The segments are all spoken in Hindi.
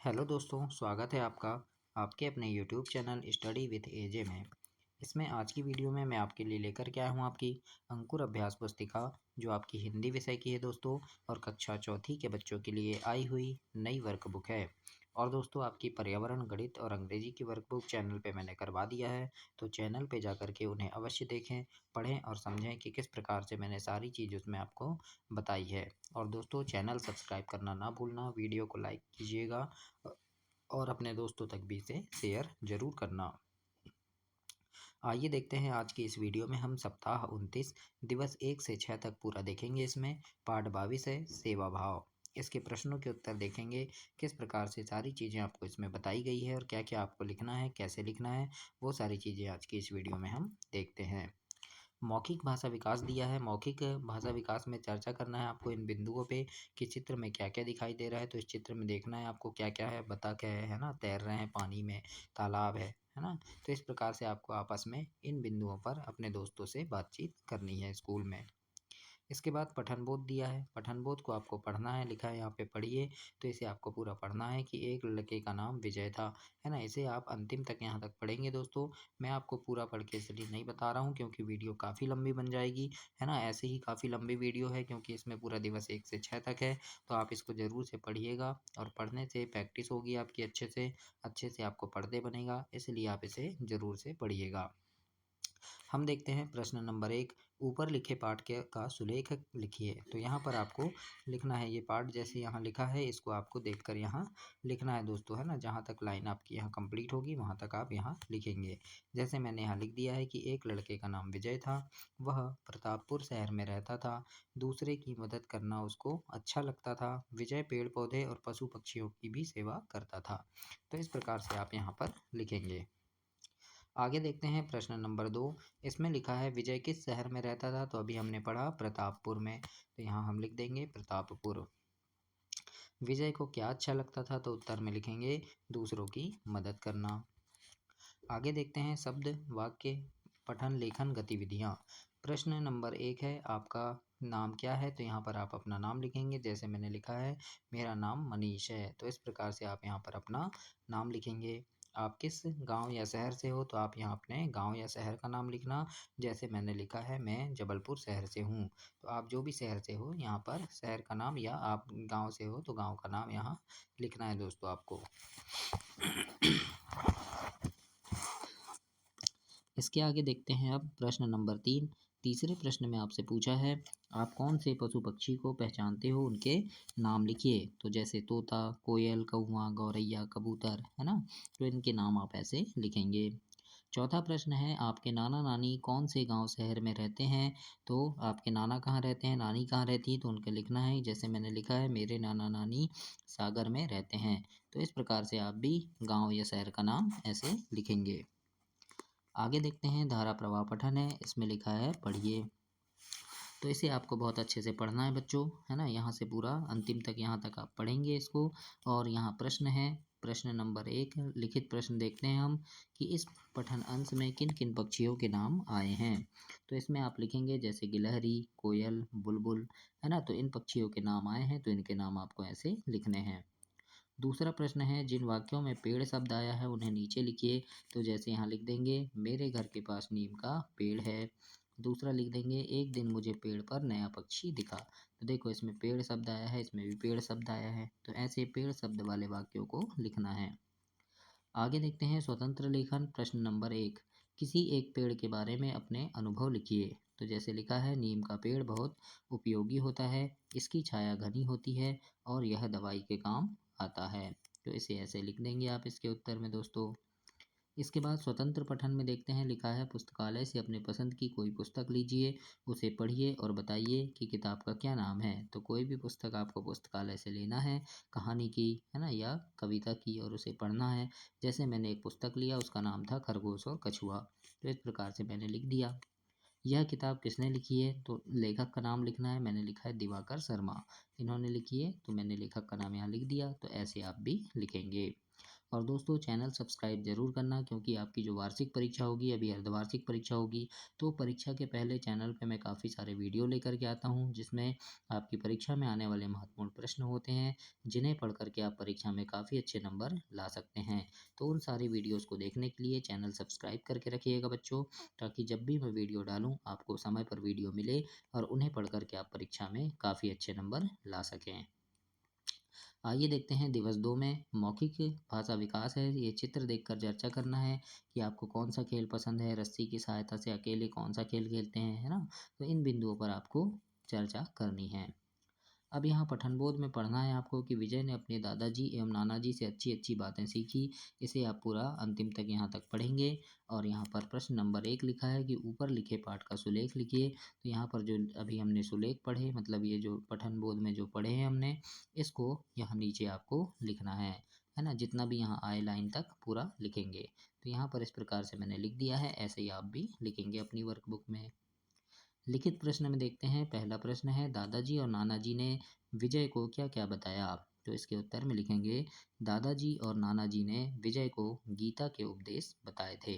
हेलो दोस्तों, स्वागत है आपका आपके अपने यूट्यूब चैनल स्टडी विथ एजे में। इसमें आज की वीडियो में मैं आपके लिए लेकर के आया हूँ आपकी अंकुर अभ्यास पुस्तिका, जो आपकी हिंदी विषय की है दोस्तों, और कक्षा चौथी के बच्चों के लिए आई हुई नई वर्कबुक है। और दोस्तों, आपकी पर्यावरण, गणित और अंग्रेजी की वर्कबुक चैनल पे मैंने करवा दिया है, तो चैनल पे जा कर के उन्हें अवश्य देखें, पढ़ें और समझें कि किस प्रकार से मैंने सारी चीज़ उसमें आपको बताई है। और दोस्तों, चैनल सब्सक्राइब करना ना भूलना, वीडियो को लाइक कीजिएगा और अपने दोस्तों तक भी इसे शेयर ज़रूर करना। आइए देखते हैं आज की इस वीडियो में हम सप्ताह 29 दिवस 1 से 6 तक पूरा देखेंगे। इसमें पाठ 22 है, सेवा भाव। इसके प्रश्नों के उत्तर देखेंगे, किस प्रकार से सारी चीज़ें आपको इसमें बताई गई है और क्या क्या आपको लिखना है, कैसे लिखना है, वो सारी चीज़ें आज की इस वीडियो में हम देखते हैं। मौखिक भाषा विकास दिया है। मौखिक भाषा विकास में चर्चा करना है आपको इन बिंदुओं पे कि चित्र में क्या क्या दिखाई दे रहा है। तो इस चित्र में देखना है आपको क्या क्या है, बतख है ना, तैर रहे हैं पानी में, तालाब है ना। तो इस प्रकार से आपको आपस में इन बिंदुओं पर अपने दोस्तों से बातचीत करनी है स्कूल में। इसके बाद पठन बोध दिया है। पठन बोध को आपको पढ़ना है, लिखा है यहाँ पे पढ़िए। तो इसे आपको पूरा पढ़ना है कि एक लड़के का नाम विजय था, है ना। इसे आप अंतिम तक यहाँ तक पढ़ेंगे दोस्तों। मैं आपको पूरा पढ़ के इसलिए नहीं बता रहा हूँ क्योंकि वीडियो काफ़ी लंबी बन जाएगी, है ना। ऐसे ही काफ़ी लंबी वीडियो है क्योंकि इसमें पूरा दिवस 1 से 6 तक है। तो आप इसको ज़रूर से पढ़िएगा और पढ़ने से प्रैक्टिस होगी आपकी अच्छे से आपको पढ़ते बनेगा, इसलिए आप इसे ज़रूर से पढ़िएगा। हम देखते हैं प्रश्न नंबर 1, ऊपर लिखे पाठ के का सुलेख लिखिए। तो यहाँ पर आपको लिखना है ये पाठ, जैसे यहाँ लिखा है इसको आपको देखकर यहाँ लिखना है दोस्तों, है ना। जहाँ तक लाइन आपकी यहाँ कंप्लीट होगी वहाँ तक आप यहाँ लिखेंगे। जैसे मैंने यहाँ लिख दिया है कि एक लड़के का नाम विजय था, वह प्रतापपुर शहर में रहता था, दूसरे की मदद करना उसको अच्छा लगता था। विजय पेड़ पौधे और पशु पक्षियों की भी सेवा करता था। तो इस प्रकार से आप यहाँ पर लिखेंगे। आगे देखते हैं प्रश्न नंबर 2। इसमें लिखा है विजय किस शहर में रहता था। तो अभी हमने पढ़ा प्रतापपुर में, तो यहाँ हम लिख देंगे प्रतापपुर। विजय को क्या अच्छा लगता था, तो उत्तर में लिखेंगे दूसरों की मदद करना। आगे देखते हैं शब्द वाक्य पठन लेखन गतिविधियाँ। प्रश्न नंबर 1 है आपका नाम क्या है। तो यहाँ पर आप अपना नाम लिखेंगे। जैसे मैंने लिखा है मेरा नाम मनीष है, तो इस प्रकार से आप यहाँ पर अपना नाम लिखेंगे। आप किस गांव या शहर से हो, तो आप यहाँ अपने गांव या शहर का नाम लिखना। जैसे मैंने लिखा है मैं जबलपुर शहर से हूँ, तो आप जो भी शहर से हो यहाँ पर शहर का नाम, या आप गांव से हो तो गांव का नाम यहाँ लिखना है दोस्तों आपको। इसके आगे देखते हैं अब प्रश्न नंबर 3। तीसरे प्रश्न में आपसे पूछा है आप कौन से पशु पक्षी को पहचानते हो, उनके नाम लिखिए। तो जैसे तोता, कोयल, कौवा, गौरैया, कबूतर, है ना। तो इनके नाम आप ऐसे लिखेंगे। चौथा प्रश्न है आपके नाना नानी कौन से गांव शहर में रहते हैं। तो आपके नाना कहाँ रहते हैं, नानी कहाँ रहती है, तो उनका लिखना है। जैसे मैंने लिखा है मेरे नाना नानी सागर में रहते हैं। तो इस प्रकार से आप भी गांव या शहर का नाम ऐसे लिखेंगे। आगे देखते हैं धारा प्रवाह पठन है। इसमें लिखा है पढ़िए। तो इसे आपको बहुत अच्छे से पढ़ना है बच्चों, है ना। यहाँ से पूरा अंतिम तक यहाँ तक आप पढ़ेंगे इसको। और यहाँ प्रश्न है, प्रश्न नंबर 1 लिखित प्रश्न देखते हैं हम कि इस पठन अंश में किन किन पक्षियों के नाम आए हैं। तो इसमें आप लिखेंगे जैसे गिलहरी, कोयल, बुलबुल, है ना। तो इन पक्षियों के नाम आए हैं, तो इनके नाम आपको ऐसे लिखने हैं। दूसरा प्रश्न है जिन वाक्यों में पेड़ शब्द आया है उन्हें नीचे लिखिए। तो जैसे यहाँ लिख देंगे मेरे घर के पास नीम का पेड़ है। दूसरा लिख देंगे एक दिन मुझे पेड़ पर नया पक्षी दिखा। तो देखो इसमें पेड़ शब्द आया है, इसमें भी पेड़ शब्द आया है, तो ऐसे पेड़ शब्द वाले वाक्यों को लिखना है। आगे देखते हैं स्वतंत्र लेखन। प्रश्न नंबर 1, किसी एक पेड़ के बारे में अपने अनुभव लिखिए। तो जैसे लिखा है नीम का पेड़ बहुत उपयोगी होता है, इसकी छाया घनी होती है और यह दवाई के काम आता है। तो इसे ऐसे लिख देंगे आप इसके उत्तर में दोस्तों। इसके बाद स्वतंत्र पठन में देखते हैं लिखा है पुस्तकालय से अपने पसंद की कोई पुस्तक लीजिए, उसे पढ़िए और बताइए कि किताब का क्या नाम है। तो कोई भी पुस्तक आपको पुस्तकालय से लेना है, कहानी की, है ना, या कविता की, और उसे पढ़ना है। जैसे मैंने एक पुस्तक लिया, उसका नाम था खरगोश और कछुआ। तो इस प्रकार से मैंने लिख दिया। यह किताब किसने लिखी है, तो लेखक का नाम लिखना है। मैंने लिखा है दिवाकर शर्मा। इन्होंने लिखी है, तो मैंने लेखक का नाम यहाँ लिख दिया। तो ऐसे आप भी लिखेंगे। और दोस्तों चैनल सब्सक्राइब ज़रूर करना, क्योंकि आपकी जो वार्षिक परीक्षा होगी, अभी अर्धवार्षिक परीक्षा होगी, तो परीक्षा के पहले चैनल पे मैं काफ़ी सारे वीडियो लेकर के आता हूँ, जिसमें आपकी परीक्षा में आने वाले महत्वपूर्ण प्रश्न होते हैं, जिन्हें पढ़ करके आप परीक्षा में काफ़ी अच्छे नंबर ला सकते हैं। तो उन सारी वीडियोज़ को देखने के लिए चैनल सब्सक्राइब करके रखिएगा बच्चों, ताकि जब भी मैं वीडियो डालूँ आपको समय पर वीडियो मिले और उन्हें पढ़ करके आप परीक्षा में काफ़ी अच्छे नंबर ला सकें। आइए देखते हैं दिवस 2 में मौखिक भाषा विकास है। ये चित्र देखकर चर्चा करना है कि आपको कौन सा खेल पसंद है, रस्सी की सहायता से अकेले कौन सा खेल खेलते हैं, है ना? तो इन बिंदुओं पर आपको चर्चा करनी है। अब यहाँ पठन बोध में पढ़ना है आपको कि विजय ने अपने दादाजी एवं नानाजी से अच्छी अच्छी बातें सीखी। इसे आप पूरा अंतिम तक यहाँ तक पढ़ेंगे। और यहाँ पर प्रश्न नंबर 1 लिखा है कि ऊपर लिखे पाठ का सुलेख लिखिए। तो यहाँ पर जो अभी हमने सुलेख पढ़े, मतलब ये जो पठन बोध में जो पढ़े हैं हमने, इसको यहाँ नीचे आपको लिखना है ना? जितना भी यहाँ आए लाइन तक पूरा लिखेंगे। तो यहाँ पर इस प्रकार से मैंने लिख दिया है, ऐसे ही आप भी लिखेंगे अपनी वर्कबुक में। लिखित प्रश्न में देखते हैं। पहला प्रश्न है, दादाजी और नानाजी ने विजय को क्या क्या बताया? तो इसके उत्तर में लिखेंगे, दादाजी और नानाजी ने विजय को गीता के उपदेश बताए थे।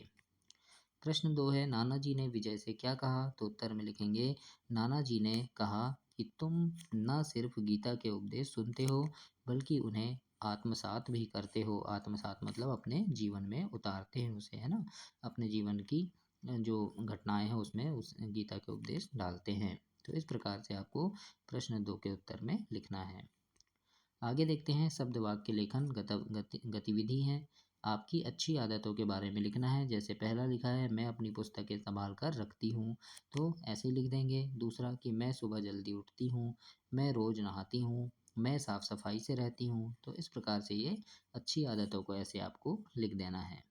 प्रश्न 2 है, नानाजी ने विजय से क्या कहा? तो उत्तर में लिखेंगे, नानाजी ने कहा कि तुम न सिर्फ गीता के उपदेश सुनते हो, बल्कि उन्हें आत्मसात भी करते हो। आत्मसात मतलब अपने जीवन में उतारते हैं उसे, है ना? अपने जीवन की जो घटनाएं हैं उसमें उस गीता के उपदेश डालते हैं। तो इस प्रकार से आपको प्रश्न 2 के उत्तर में लिखना है। आगे देखते हैं शब्द वाक्य लेखन गतिविधि है। आपकी अच्छी आदतों के बारे में लिखना है। जैसे पहला लिखा है, मैं अपनी पुस्तकें संभाल कर रखती हूँ, तो ऐसे ही लिख देंगे। दूसरा कि मैं सुबह जल्दी उठती हूँ, मैं रोज़ नहाती हूँ, मैं साफ सफाई से रहती हूँ। तो इस प्रकार से ये अच्छी आदतों को ऐसे आपको लिख देना है।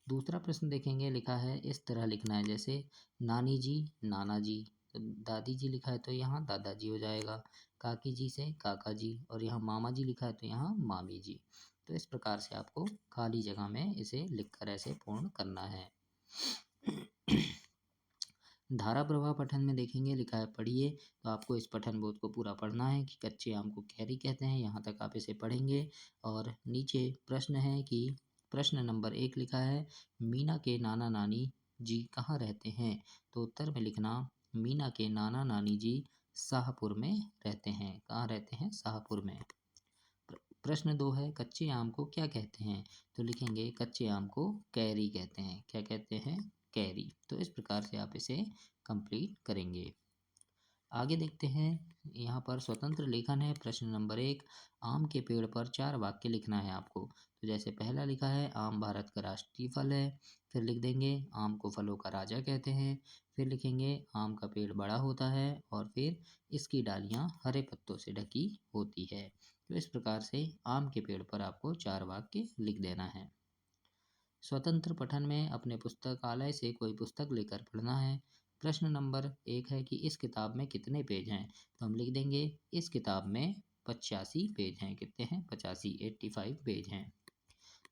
दूसरा प्रश्न देखेंगे, लिखा है इस तरह लिखना है, जैसे नानी जी नाना जी, तो दादी जी लिखा है तो यहाँ दादाजी हो जाएगा, काकी जी से काका जी, और यहाँ मामा जी लिखा है तो यहाँ मामी जी। तो इस प्रकार से आपको खाली जगह में इसे लिखकर ऐसे पूर्ण करना है। धारा प्रवाह पठन में देखेंगे, लिखा है पढ़िए। तो आपको इस पठन बोध को पूरा पढ़ना है कि कच्चे आम को कैरी कहते हैं। यहाँ तक आप इसे पढ़ेंगे। और नीचे प्रश्न है कि प्रश्न नंबर 1 लिखा है, मीना के नाना नानी जी कहाँ रहते हैं? तो उत्तर में लिखना, मीना के नाना नानी जी शाहपुर में रहते हैं। कहाँ रहते हैं? शाहपुर में। प्रश्न 2 है, कच्चे आम को क्या कहते हैं? तो लिखेंगे, कच्चे आम को कैरी कहते हैं। क्या कहते हैं? कैरी। तो इस प्रकार से आप इसे कंप्लीट करेंगे। आगे देखते हैं, यहाँ पर स्वतंत्र लेखन है। प्रश्न नंबर 1, आम के पेड़ पर 4 वाक्य लिखना है आपको। तो जैसे पहला लिखा है, आम भारत का राष्ट्रीय फल है। फिर लिख देंगे, आम को फलों का राजा कहते हैं। फिर लिखेंगे, आम का पेड़ बड़ा होता है, और फिर इसकी डालियाँ हरे पत्तों से ढकी होती है। तो इस प्रकार से आम के पेड़ पर आपको 4 वाक्य लिख देना है। स्वतंत्र पठन में अपने पुस्तकालय से कोई पुस्तक लेकर पढ़ना है। प्रश्न नंबर 1 है कि इस किताब में कितने पेज हैं? तो हम लिख देंगे, इस किताब में 85 पेज हैं। कितने हैं? 85, 85 पेज हैं।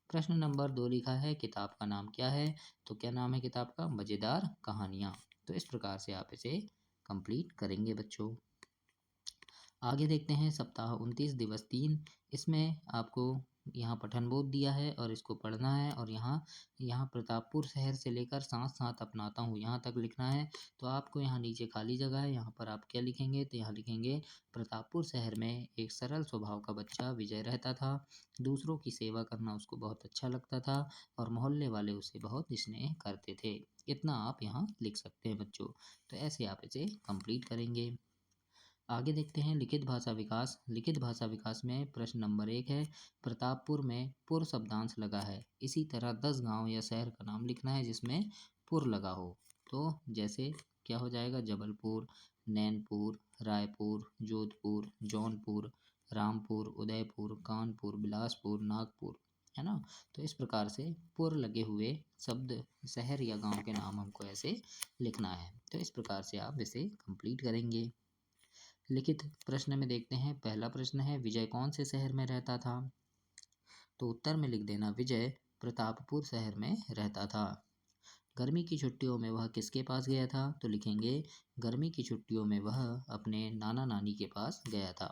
प्रश्न नंबर 2 लिखा है, किताब का नाम क्या है? तो क्या नाम है किताब का? मज़ेदार कहानियाँ। तो इस प्रकार से आप इसे कंप्लीट करेंगे बच्चों। आगे देखते हैं सप्ताह 29 दिवस 3। इसमें आपको यहाँ पठन बोध दिया है और इसको पढ़ना है। और यहाँ यहाँ प्रतापपुर शहर से लेकर साथ साथ अपनाता हूँ यहाँ तक लिखना है। तो आपको यहाँ नीचे खाली जगह है, यहाँ पर आप क्या लिखेंगे? तो यहाँ लिखेंगे, प्रतापपुर शहर में एक सरल स्वभाव का बच्चा विजय रहता था। दूसरों की सेवा करना उसको बहुत अच्छा लगता था, और मोहल्ले वाले उसे बहुत स्नेह करते थे। इतना आप यहाँ लिख सकते हैं बच्चों। तो ऐसे आप इसे कंप्लीट करेंगे। आगे देखते हैं लिखित भाषा विकास। लिखित भाषा विकास में प्रश्न नंबर 1 है, प्रतापपुर में पुर शब्दांश लगा है। इसी तरह 10 गांव या शहर का नाम लिखना है जिसमें पुर लगा हो। तो जैसे क्या हो जाएगा? जबलपुर, नैनपुर, रायपुर, जोधपुर, जौनपुर, रामपुर, उदयपुर, कानपुर, बिलासपुर, नागपुर, है ना? तो इस प्रकार से पुर लगे हुए शब्द, शहर या गांव के नाम हमको ऐसे लिखना है। तो इस प्रकार से आप इसे कंप्लीट करेंगे। लिखित प्रश्न में देखते हैं, पहला प्रश्न है, विजय कौन से शहर में रहता था? तो उत्तर में लिख देना, विजय प्रतापपुर शहर में रहता था। गर्मी की छुट्टियों में वह किसके पास गया था? तो लिखेंगे गर्मी की छुट्टियों में वह अपने नाना नानी के पास गया था।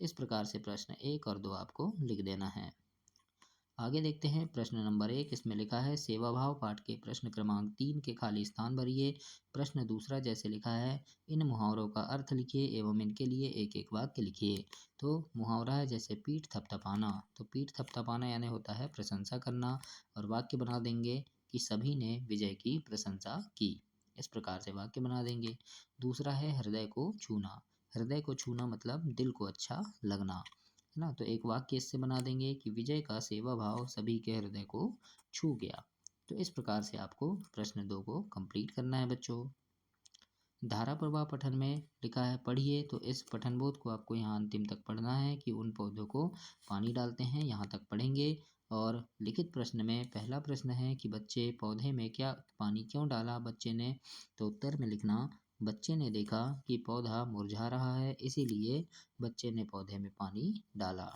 तो इस प्रकार से प्रश्न 1 और 2 आपको लिख देना है। आगे देखते हैं प्रश्न नंबर 1। इसमें लिखा है सेवा भाव पाठ के प्रश्न क्रमांक 3 के खाली स्थान भरिए। प्रश्न दूसरा जैसे लिखा है इन मुहावरों का अर्थ लिखिए एवं इनके लिए एक एक वाक्य लिखिए। तो मुहावरा है जैसे पीठ थपथपाना, तो पीठ थपथपाना यानी होता है प्रशंसा करना, और वाक्य बना देंगे कि सभी ने विजय की प्रशंसा की। इस प्रकार से वाक्य बना देंगे। दूसरा है हृदय को छूना। हृदय को छूना मतलब दिल को अच्छा लगना, है ना। तो एक वाक्य इससे बना देंगे कि विजय का सेवा भाव सभी के हृदय को छू गया। तो इस प्रकार से आपको प्रश्न 2 को कंप्लीट करना है बच्चों। धारा प्रवाह पठन में लिखा है पढ़िए, तो इस पठन बोध को आपको यहाँ अंतिम तक पढ़ना है कि उन पौधों को पानी डालते हैं, यहाँ तक पढ़ेंगे। और लिखित प्रश्न में पहला प्रश्न है कि बच्चे पौधे में क्या पानी क्यों डाला बच्चे ने? तो उत्तर में लिखना बच्चे ने देखा कि पौधा मुरझा रहा है, इसीलिए बच्चे ने पौधे में पानी डाला।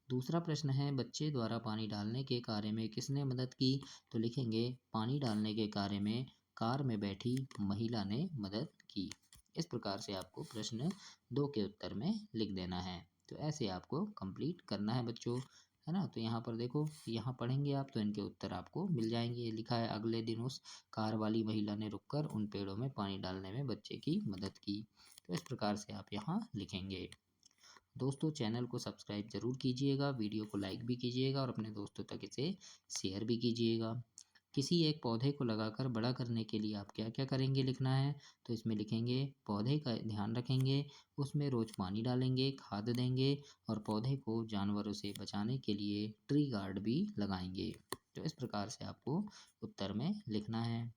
दूसरा प्रश्न है बच्चे द्वारा पानी डालने के कार्य में किसने मदद की? तो लिखेंगे पानी डालने के कार्य में कार में बैठी महिला ने मदद की। इस प्रकार से आपको प्रश्न 2 के उत्तर में लिख देना है। तो ऐसे आपको कंप्लीट करना है बच्चों, है ना। तो यहाँ पर देखो, यहाँ पढ़ेंगे आप तो इनके उत्तर आपको मिल जाएंगे। ये लिखा है अगले दिन उस कार वाली महिला ने रुककर उन पेड़ों में पानी डालने में बच्चे की मदद की। तो इस प्रकार से आप यहाँ लिखेंगे। दोस्तों चैनल को सब्सक्राइब जरूर कीजिएगा, वीडियो को लाइक भी कीजिएगा और अपने दोस्तों तक इसे शेयर भी कीजिएगा। किसी एक पौधे को लगाकर बड़ा करने के लिए आप क्या क्या करेंगे लिखना है। तो इसमें लिखेंगे पौधे का ध्यान रखेंगे, उसमें रोज पानी डालेंगे, खाद देंगे और पौधे को जानवरों से बचाने के लिए ट्री गार्ड भी लगाएंगे। तो इस प्रकार से आपको उत्तर में लिखना है।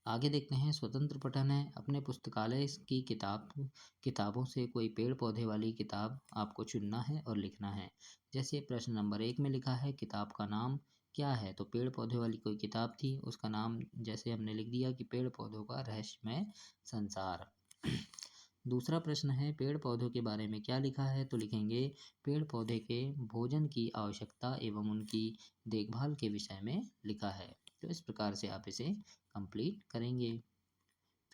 आगे देखते हैं स्वतंत्र पठन है। अपने पुस्तकालय की किताबों से कोई पेड़ पौधे वाली किताब आपको चुनना है और लिखना है। जैसे प्रश्न नंबर 1 में लिखा है किताब का नाम क्या है? तो पेड़ पौधे वाली कोई किताब थी, उसका नाम जैसे हमने लिख दिया कि पेड़ पौधों का रहस्यमय संसार। दूसरा प्रश्न है पेड़ पौधों के बारे में क्या लिखा है? तो लिखेंगे पेड़ पौधे के भोजन की आवश्यकता एवं उनकी देखभाल के विषय में लिखा है। तो इस प्रकार से आप इसे कंप्लीट करेंगे।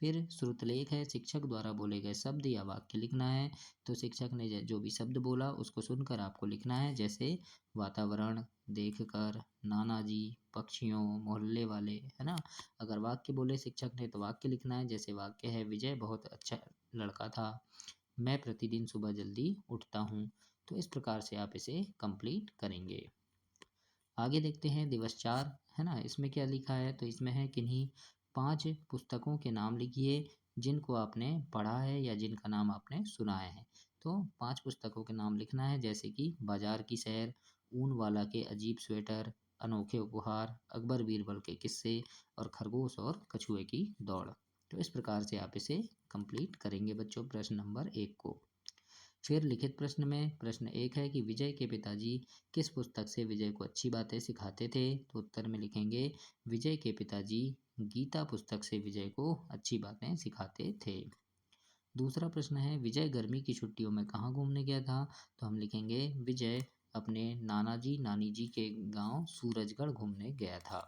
फिर श्रुतलेख है, शिक्षक द्वारा बोले गए शब्द या वाक्य लिखना है। तो शिक्षक ने जो भी शब्द बोला उसको सुनकर आपको लिखना है, जैसे वातावरण, देखकर, नाना जी, पक्षियों, मोहल्ले वाले, है ना। अगर वाक्य बोले शिक्षक ने तो वाक्य लिखना है, जैसे वाक्य है विजय बहुत अच्छा लड़का था, मैं प्रतिदिन सुबह जल्दी उठता हूँ। तो इस प्रकार से आप इसे कंप्लीट करेंगे। आगे देखते हैं दिवस 4, है ना। इसमें क्या लिखा है? तो इसमें है किन्हीं 5 पुस्तकों के नाम लिखिए जिनको आपने पढ़ा है या जिनका नाम आपने सुना है। तो 5 पुस्तकों के नाम लिखना है, जैसे कि बाजार की सैर, ऊन वाला के अजीब स्वेटर, अनोखे उपहार, अकबर बीरबल के किस्से और खरगोश और कछुए की दौड़। तो इस प्रकार से आप इसे कंप्लीट करेंगे बच्चों प्रश्न नंबर 1 को। फिर लिखित प्रश्न में प्रश्न 1 है कि विजय के पिताजी किस पुस्तक से विजय को अच्छी बातें सिखाते थे? तो उत्तर में लिखेंगे विजय के पिताजी गीता पुस्तक से विजय को अच्छी बातें सिखाते थे। दूसरा प्रश्न है विजय गर्मी की छुट्टियों में कहाँ घूमने गया था? तो हम लिखेंगे विजय अपने नाना जी नानी जी के गांव सूरजगढ़ घूमने गया था।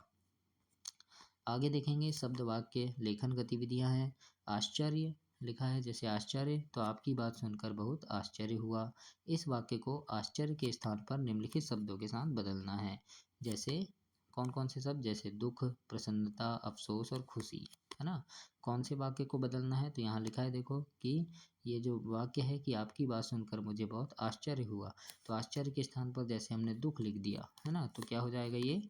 आगे देखेंगे शब्द वाक्य लेखन गतिविधियां हैं। आश्चर्य लिखा है, जैसे आश्चर्य, तो आपकी बात सुनकर बहुत आश्चर्य हुआ। इस वाक्य को आश्चर्य के स्थान पर निम्नलिखित शब्दों के साथ बदलना है। जैसे कौन कौन से शब्द? जैसे दुख, प्रसन्नता, अफसोस और खुशी, है ना। कौन से वाक्य को बदलना है? तो यहाँ लिखा है देखो कि ये जो वाक्य है कि आपकी बात सुनकर मुझे बहुत आश्चर्य हुआ, तो आश्चर्य के स्थान पर जैसे हमने दुख लिख दिया, है ना, तो क्या हो जाएगा ये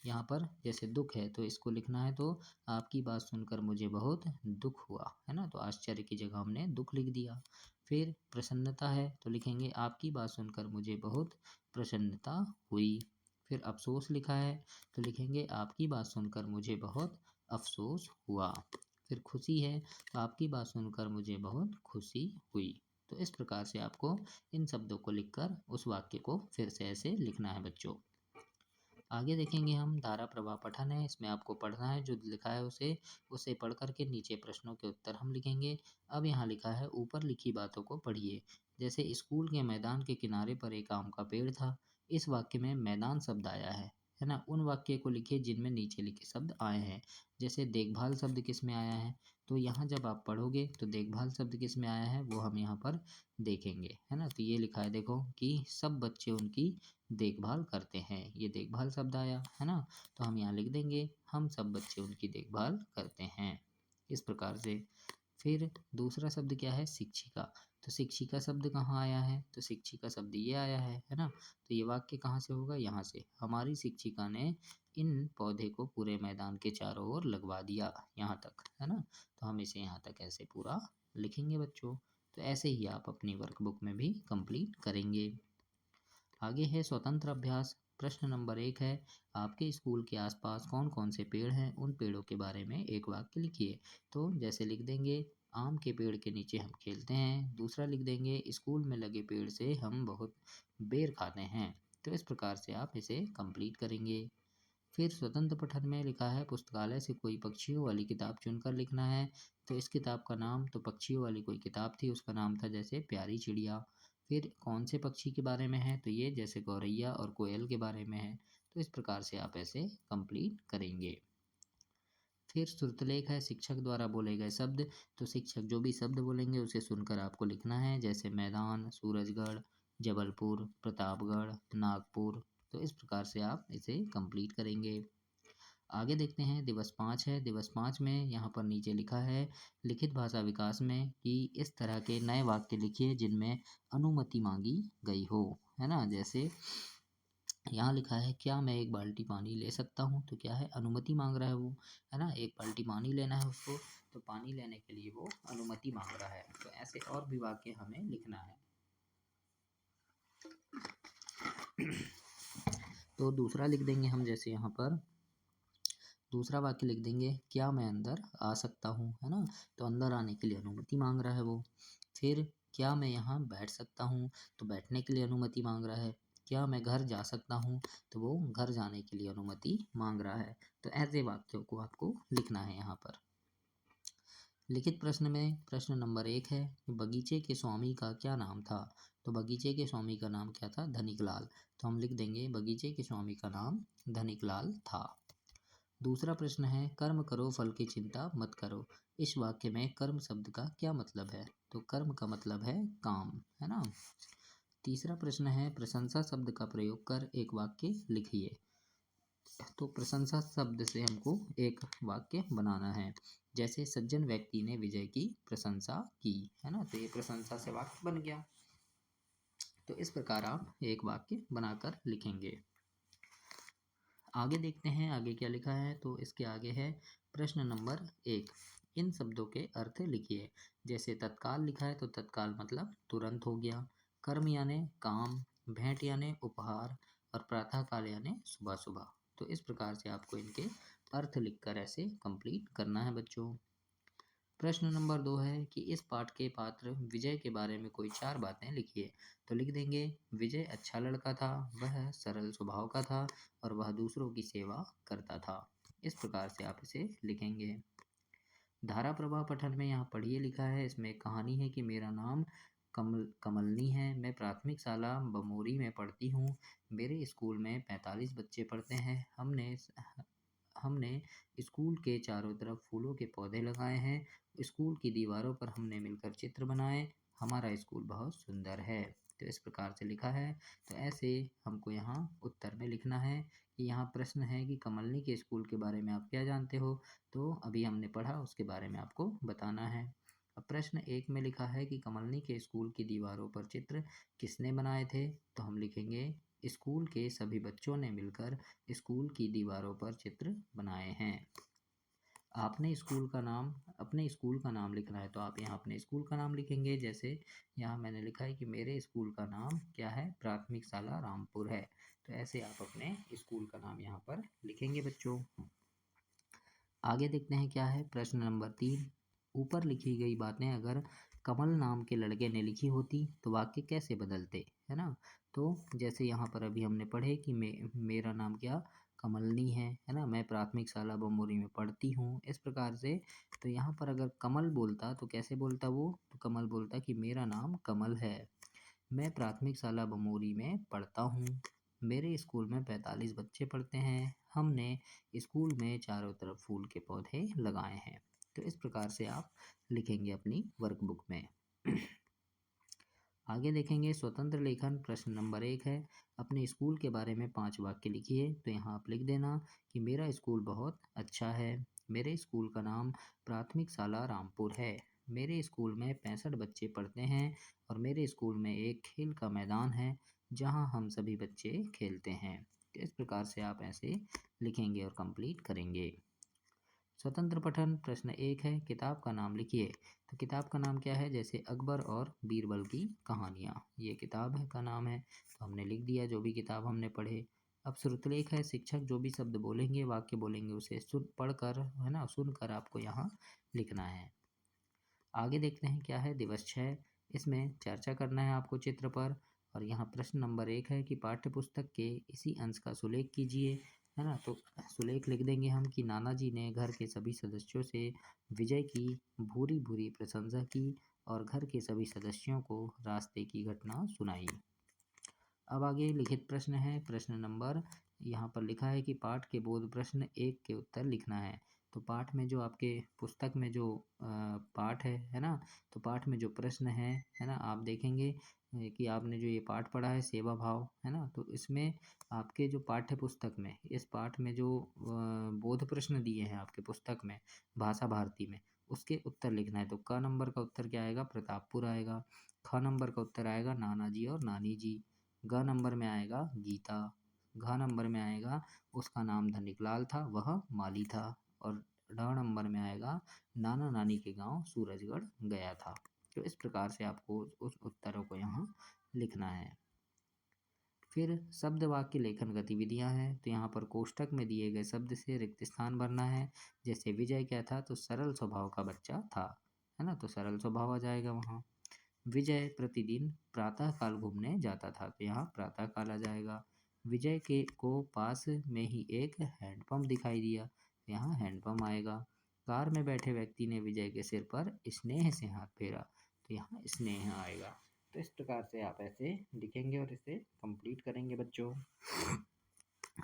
यहाँ पर जैसे दुख है तो इसको लिखना है, तो आपकी बात सुनकर मुझे बहुत दुख हुआ, है ना। तो आश्चर्य की जगह हमने दुख लिख दिया। फिर प्रसन्नता है तो लिखेंगे आपकी बात सुनकर मुझे बहुत प्रसन्नता हुई। फिर अफसोस लिखा है तो लिखेंगे आपकी बात सुनकर मुझे बहुत अफसोस हुआ। फिर खुशी है तो आपकी बात सुनकर मुझे बहुत खुशी हुई। तो इस प्रकार से आपको इन शब्दों को लिखकर उस वाक्य को फिर से ऐसे लिखना है बच्चों। आगे देखेंगे हम धारा प्रवाह पठन है। इसमें आपको पढ़ना है, जो लिखा है उसे पढ़ करके नीचे प्रश्नों के उत्तर हम लिखेंगे। अब यहाँ लिखा है ऊपर लिखी बातों को पढ़िए। जैसे स्कूल के मैदान के किनारे पर एक आम का पेड़ था। इस वाक्य में मैदान शब्द आया है है ना, उन वाक्य को लिखिए जिनमें नीचे लिखे शब्द आए हैं। जैसे देखभाल शब्द किस में आया है, तो यहाँ जब आप पढ़ोगे तो देखभाल शब्द किस में आया है वो हम यहाँ पर देखेंगे, है ना। तो ये लिखा है देखो कि सब बच्चे उनकी देखभाल करते हैं, ये देखभाल शब्द आया है ना। तो हम यहाँ लिख देंगे हम सब बच्चे उनकी देखभाल करते हैं, इस प्रकार से। फिर दूसरा शब्द क्या है, शिक्षिका। तो शिक्षिका शब्द कहाँ आया है, तो शिक्षिका शब्द ये आया है ना। तो ये वाक्य कहाँ से होगा, यहाँ से। हमारी शिक्षिका ने इन पौधे को पूरे मैदान के चारों ओर लगवा दिया, यहाँ तक, है ना। तो हम इसे यहाँ तक ऐसे पूरा लिखेंगे बच्चों। तो ऐसे ही आप अपनी वर्कबुक में भी कंप्लीट करेंगे। आगे है स्वतंत्र अभ्यास। प्रश्न नंबर 1 है, आपके स्कूल के आसपास कौन कौन से पेड़ हैं, उन पेड़ों के बारे में एक वाक्य लिखिए। तो जैसे लिख देंगे आम के पेड़ के नीचे हम खेलते हैं। दूसरा लिख देंगे स्कूल में लगे पेड़ से हम बहुत बेर खाते हैं। तो इस प्रकार से आप इसे कंप्लीट करेंगे। फिर स्वतंत्र पठन में लिखा है पुस्तकालय से कोई पक्षियों वाली किताब चुनकर लिखना है। तो इस किताब का नाम, तो पक्षियों वाली कोई किताब थी, उसका नाम था जैसे प्यारी चिड़िया। फिर कौन से पक्षी के बारे में है, तो ये जैसे गौरैया और कोयल के बारे में है। तो इस प्रकार से आप ऐसे कंप्लीट करेंगे। फिर श्रुतलेख है शिक्षक द्वारा बोले गए शब्द। तो शिक्षक जो भी शब्द बोलेंगे उसे सुनकर आपको लिखना है, जैसे मैदान, सूरजगढ़, जबलपुर, प्रतापगढ़, नागपुर। तो इस प्रकार से आप इसे कंप्लीट करेंगे। आगे देखते हैं दिवस 5 है। दिवस 5 में यहाँ पर नीचे लिखा है लिखित भाषा विकास में कि इस तरह के नए वाक्य लिखिए जिनमें अनुमति मांगी गई हो, है ना। जैसे यहाँ लिखा है क्या मैं एक बाल्टी पानी ले सकता हूँ, तो क्या है, अनुमति मांग रहा है वो, है ना। एक बाल्टी पानी लेना है उसको, तो पानी लेने के लिए वो अनुमति मांग रहा है। तो ऐसे और भी वाक्य हमें लिखना है। तो दूसरा लिख देंगे हम, जैसे यहाँ पर दूसरा वाक्य लिख देंगे क्या मैं अंदर आ सकता हूँ, है ना। तो अंदर आने के लिए अनुमति मांग रहा है वो। फिर क्या मैं यहाँ बैठ सकता हूँ, तो बैठने के लिए अनुमति मांग रहा है। क्या मैं घर जा सकता हूँ, तो वो घर जाने के लिए अनुमति मांग रहा है। तो ऐसे वाक्यों को आपको लिखना है यहाँ पर। लिखित प्रश्न में प्रश्न नंबर 1 है बगीचे के स्वामी का क्या नाम था। तो बगीचे के स्वामी का नाम क्या था, धनिकलाल। तो हम लिख देंगे बगीचे के स्वामी का नाम धनिकलाल था। दूसरा प्रश्न है कर्म करो फल की चिंता मत करो। इस वाक्य में कर्म शब्द का क्या मतलब है, तो कर्म का मतलब है काम, है ना। तीसरा प्रश्न है प्रशंसा शब्द का प्रयोग कर एक वाक्य लिखिए। तो प्रशंसा शब्द से हमको एक वाक्य बनाना है, जैसे सज्जन व्यक्ति ने विजय की प्रशंसा की, है ना। तो ये प्रशंसा से वाक्य बन गया। तो इस प्रकार आप एक वाक्य बनाकर लिखेंगे। आगे देखते हैं आगे क्या लिखा है। तो इसके आगे है प्रश्न नंबर 1, इन शब्दों के अर्थ लिखिए। जैसे तत्काल लिखा है तो तत्काल मतलब तुरंत हो गया, कर्म यानी काम, भेंट यानी उपहार, और प्रातःकाल यानी सुबह सुबह। तो इस प्रकार से आपको इनके अर्थ लिखकर ऐसे कंप्लीट करना है बच्चों। प्रश्न नंबर 2 है कि इस पाठ के पात्र विजय के बारे में कोई 4 बातें लिखिए। तो लिख देंगे विजय अच्छा लड़का था, वह सरल स्वभाव का था और वह दूसरों की सेवा करता था। इस प्रकार से आप इसे लिखेंगे। धारा प्रवाह पठन में यहाँ पढ़िए लिखा है, इसमें एक कहानी है कि मेरा नाम कमलनी है, मैं प्राथमिक शाला बमोरी में पढ़ती हूँ। मेरे स्कूल में 45 बच्चे पढ़ते हैं। हमने स्कूल के चारों तरफ फूलों के पौधे लगाए हैं। स्कूल की दीवारों पर हमने मिलकर चित्र बनाए। हमारा स्कूल बहुत सुंदर है। तो इस प्रकार से लिखा है। तो ऐसे हमको यहाँ उत्तर में लिखना है कि यहाँ प्रश्न है कि कमलनी के स्कूल के बारे में आप क्या जानते हो। तो अभी हमने पढ़ा उसके बारे में आपको बताना है। अब प्रश्न 1 में लिखा है कि कमलनी के स्कूल की दीवारों पर चित्र किसने बनाए थे। तो हम लिखेंगे स्कूल के सभी बच्चों ने मिलकर स्कूल की दीवारों पर चित्र बनाए हैं। आपने स्कूल का नाम, अपने स्कूल का नाम लिखना है तो आप यहाँ अपने स्कूल का नाम लिखेंगे। जैसे यहाँ मैंने लिखा है कि मेरे स्कूल का नाम क्या है, प्राथमिक शाला रामपुर है। तो ऐसे आप अपने स्कूल का नाम यहाँ पर लिखेंगे बच्चों। आगे देखते हैं क्या है प्रश्न नंबर 3, ऊपर लिखी गई बातें अगर कमल नाम के लड़के ने लिखी होती तो वाक्य कैसे बदलते, है ना। तो जैसे यहाँ पर अभी हमने पढ़े कि मेरा नाम क्या कमलनी है ना, मैं प्राथमिक शाला बमोरी में पढ़ती हूँ, इस प्रकार से। तो यहाँ पर अगर कमल बोलता तो कैसे बोलता वो, तो कमल बोलता कि मेरा नाम कमल है, मैं प्राथमिक शाला बमोरी में पढ़ता हूँ, मेरे स्कूल में 45 बच्चे पढ़ते हैं। हमने स्कूल में चारों तरफ फूल के पौधे लगाए हैं। तो इस प्रकार से आप लिखेंगे अपनी वर्कबुक में। आगे देखेंगे स्वतंत्र लेखन। प्रश्न नंबर 1 है, अपने स्कूल के बारे में 5 वाक्य लिखिए। तो यहाँ आप लिख देना कि मेरा स्कूल बहुत अच्छा है। मेरे स्कूल का नाम प्राथमिक शाला रामपुर है। मेरे स्कूल में 65 बच्चे पढ़ते हैं और मेरे स्कूल में एक खेल का मैदान है जहाँ हम सभी बच्चे खेलते हैं। तो इस प्रकार से आप ऐसे लिखेंगे और कंप्लीट करेंगे। स्वतंत्र पठन। प्रश्न 1 है, किताब का नाम लिखिए। तो किताब का नाम क्या है? जैसे अकबर और बीरबल की कहानियाँ, ये किताब का नाम है। तो हमने लिख दिया जो भी किताब हमने पढ़े। अब श्रुतलेख है, शिक्षक जो भी शब्द बोलेंगे, वाक्य बोलेंगे, उसे पढ़कर, है ना, सुनकर आपको यहाँ लिखना है। आगे देखते हैं क्या है। दिवस 6, इसमें चर्चा करना है आपको चित्र पर। और यहाँ प्रश्न नंबर 1 है कि पाठ्य पुस्तक के इसी अंश का सुलेख कीजिए, है ना। तो सुलेख लिख देंगे हम कि नाना जी ने घर के सभी सदस्यों से विजय की भूरी भूरी प्रशंसा की और घर के सभी सदस्यों को रास्ते की घटना सुनाई। अब आगे लिखित प्रश्न है। प्रश्न नंबर यहाँ पर लिखा है कि पाठ के बोध प्रश्न 1 के उत्तर लिखना है। तो पाठ में जो आपके पुस्तक में जो पाठ है ना, तो पाठ में जो प्रश्न है ना, आप देखेंगे कि आपने जो ये पाठ पढ़ा है सेवा भाव, है ना, तो इसमें आपके जो पाठ्य पुस्तक में, इस पाठ में जो बोध प्रश्न दिए हैं आपके पुस्तक में भाषा भारती में, उसके उत्तर लिखना है। तो क नंबर का उत्तर क्या आएगा? प्रतापपुर आएगा। ख नंबर का उत्तर आएगा नाना जी और नानी जी। ग नंबर में आएगा गीता। घ नंबर में आएगा उसका नाम धनिकलाल था, वह माली था। और ड नंबर में आएगा नाना नानी के गांव सूरजगढ़ गया था। तो इस प्रकार से आपको उस उत्तरों को यहाँ लिखना है। फिर शब्द वाक्य लेखन गतिविधियां हैं। तो यहाँ पर कोष्ठक में दिए गए शब्द से रिक्त स्थान भरना है। जैसे विजय क्या था? तो सरल स्वभाव का बच्चा था, है ना, तो सरल स्वभाव आ जाएगा वहाँ। विजय प्रतिदिन प्रातः काल घूमने जाता था, तो यहाँ प्रातः काल आ जाएगा। विजय के को पास में ही एक हैंडपंप दिखाई दिया, तो यहाँ हैंडपंप आएगा। कार में बैठे व्यक्ति ने विजय के सिर पर स्नेह से हाथ फेरा, तो यहाँ स्नेह आएगा। तो इस प्रकार से आप ऐसे लिखेंगे और इसे कंप्लीट करेंगे बच्चों।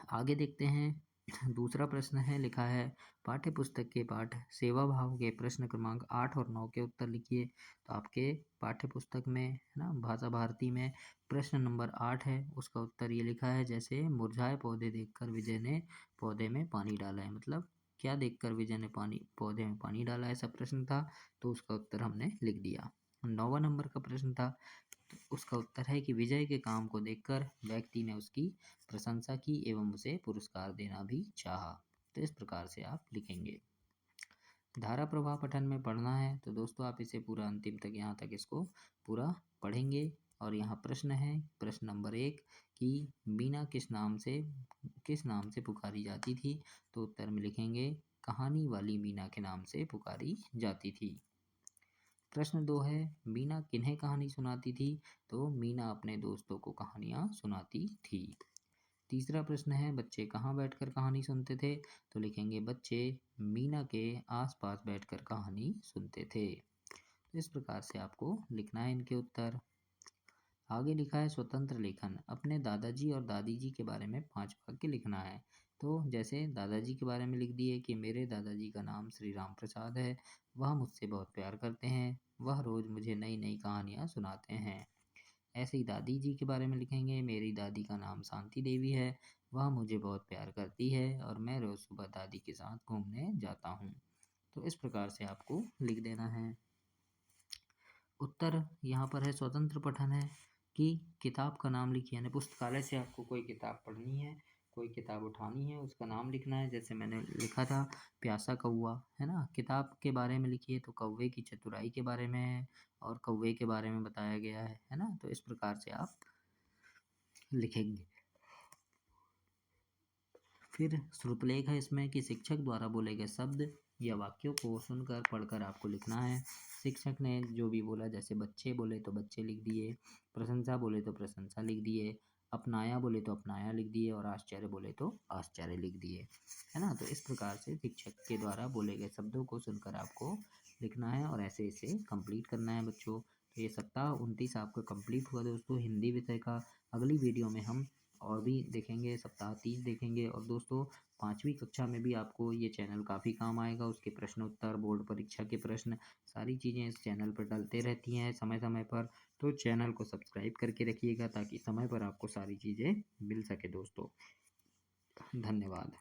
आगे देखते हैं। दूसरा प्रश्न है, लिखा है पाठ्य पुस्तक के पाठ सेवा भाव के प्रश्न क्रमांक 8 और 9 के उत्तर लिखिए। तो आपके पाठ्य पुस्तक में, है ना, भाषा भारती में प्रश्न नंबर 8 है, उसका उत्तर ये लिखा है, जैसे मुरझाए पौधे देखकर विजय ने पौधे में पानी डाला है। मतलब क्या देखकर विजय ने पौधे में पानी डाला, ऐसा प्रश्न था। तो उसका उत्तर हमने लिख दिया। 9वां नंबर का प्रश्न था, तो उसका उत्तर है कि विजय के काम को देखकर व्यक्ति ने उसकी प्रशंसा की एवं उसे पुरस्कार देना भी चाहा। तो इस प्रकार से आप लिखेंगे। धारा प्रवाह पठन में पढ़ना है। तो दोस्तों आप इसे पूरा अंतिम तक, यहाँ तक इसको पूरा पढ़ेंगे। और यहाँ प्रश्न है, प्रश्न नंबर 1 कि मीना किस नाम से पुकारी जाती थी। तो उत्तर में लिखेंगे कहानी वाली मीना के नाम से पुकारी जाती थी। प्रश्न 2 है, मीना किन्हें कहानी सुनाती थी। तो मीना अपने दोस्तों को कहानियाँ सुनाती थी। तीसरा प्रश्न है, बच्चे कहाँ बैठकर कहानी सुनते थे। तो लिखेंगे बच्चे मीना के आसपास बैठकर कहानी सुनते थे। तो इस प्रकार से आपको लिखना है इनके उत्तर। आगे लिखा है स्वतंत्र लेखन। अपने दादाजी और दादी जी के बारे में 5 वाक्य लिखना है। तो जैसे दादाजी के बारे में लिख दिए कि मेरे दादाजी का नाम श्री राम प्रसाद है, वह मुझसे बहुत प्यार करते हैं, वह रोज़ मुझे नई नई कहानियाँ सुनाते हैं। ऐसे ही दादी जी के बारे में लिखेंगे, मेरी दादी का नाम शांति देवी है, वह मुझे बहुत प्यार करती है और मैं रोज़ सुबह दादी के साथ घूमने जाता हूँ। तो इस प्रकार से आपको लिख देना है। उत्तर यहाँ पर है स्वतंत्र पठन है कि किताब का नाम लिखिए, यानी पुस्तकालय से आपको कोई किताब पढ़नी है, कोई किताब उठानी है, उसका नाम लिखना है। जैसे मैंने लिखा था प्यासा कौआ, है ना। किताब के बारे में लिखिए तो कौवे की चतुराई के बारे में है और कौवे के बारे में बताया गया है ना। तो इस प्रकार से आप लिखेंगे। फिर श्रुतलेख है इसमें कि शिक्षक द्वारा बोले गए शब्द या वाक्यों को सुनकर पढ़कर आपको लिखना है। शिक्षक ने जो भी बोला, जैसे बच्चे बोले तो बच्चे लिख दिए, प्रशंसा बोले तो प्रशंसा लिख दिए, अपनाया बोले तो अपनाया लिख दिए और आश्चर्य बोले तो आश्चर्य लिख दिए, है ना। तो इस प्रकार से शिक्षक के द्वारा बोले गए शब्दों को सुनकर आपको लिखना है और ऐसे इसे कंप्लीट करना है बच्चों। तो ये सप्ताह 29 आपका कंप्लीट हुआ दोस्तों हिंदी विषय का। अगली वीडियो में हम और भी देखेंगे, सप्ताह 30 देखेंगे। और दोस्तों 5वीं कक्षा में भी आपको ये चैनल काफ़ी काम आएगा। उसके प्रश्न उत्तर, बोर्ड परीक्षा के प्रश्न, सारी चीज़ें इस चैनल पर डलते रहती हैं समय समय पर। तो चैनल को सब्सक्राइब करके रखिएगा ताकि समय पर आपको सारी चीज़ें मिल सके दोस्तों। धन्यवाद।